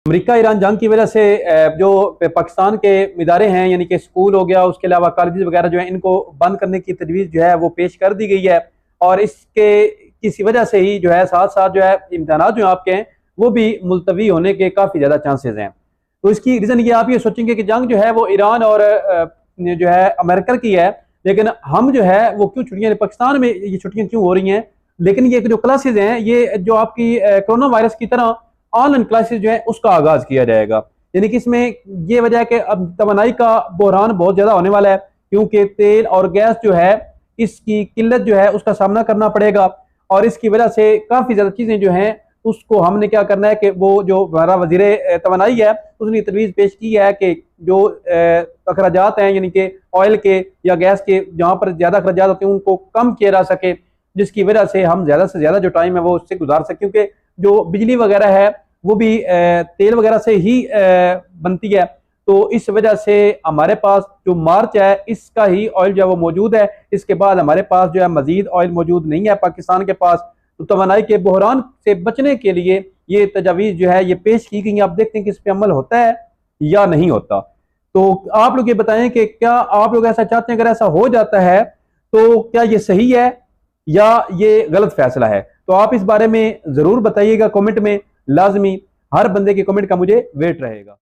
America Iran जंग की वजह से जो पाकिस्तान के इदारे हैं, यानी कि स्कूल हो गया, उसके अलावा कॉलेज वगैरह जो है, इनको बंद करने की तजवीज़ जो है वो पेश कर दी गई है। और इसके किसी वजह से ही जो है साथ साथ जो है इम्तहानात जो आपके हैं वो भी मुलतवी होने के काफ़ी ज़्यादा चांसेस हैं। तो इसकी रीज़न ये आप ये सोचेंगे कि जंग जो है वो ईरान और जो है अमेरिका की है, लेकिन हम जो है वो क्यों छुट्टियाँ पाकिस्तान में ये छुट्टियाँ क्यों हो रही हैं। लेकिन ये जो क्लासेज हैं ये जो आपकी कोरोना वायरस की तरह ऑनलाइन क्लासेस जो है उसका आगाज किया जाएगा। यानी कि इसमें ये वजह है कि अब तवानाई का बहरान बहुत ज्यादा होने वाला है, क्योंकि तेल और गैस जो है इसकी किल्लत जो है उसका सामना करना पड़ेगा। और इसकी वजह से काफी ज्यादा चीजें जो हैं उसको हमने क्या करना है कि वो जो हमारा वजीर तवानाई है उसने तजवीज़ पेश की है कि जो अखराजात हैं, यानी कि ऑयल के या गैस के जहाँ पर ज्यादा अखराजात होते हैं उनको कम किया जा सके, जिसकी वजह से हम ज्यादा से ज्यादा जो टाइम है वो उससे गुजार सकें। क्योंकि जो बिजली वगैरह है वो भी तेल वगैरह से ही बनती है। तो इस वजह से हमारे पास जो मार्च है इसका ही ऑयल जो है वो मौजूद है। इसके बाद हमारे पास जो है मजीद ऑयल मौजूद नहीं है पाकिस्तान के पास। तो तवानाई के बहरान से बचने के लिए ये तजावीज़ जो है ये पेश की गई। आप देखते हैं कि इस पर अमल होता है या नहीं होता। तो आप लोग ये बताएं कि क्या आप लोग ऐसा चाहते हैं, अगर ऐसा हो जाता है तो क्या ये सही है या ये गलत फैसला है। तो आप इस बारे में जरूर बताइएगा कमेंट में, लाजमी। हर बंदे के कमेंट का मुझे वेट रहेगा।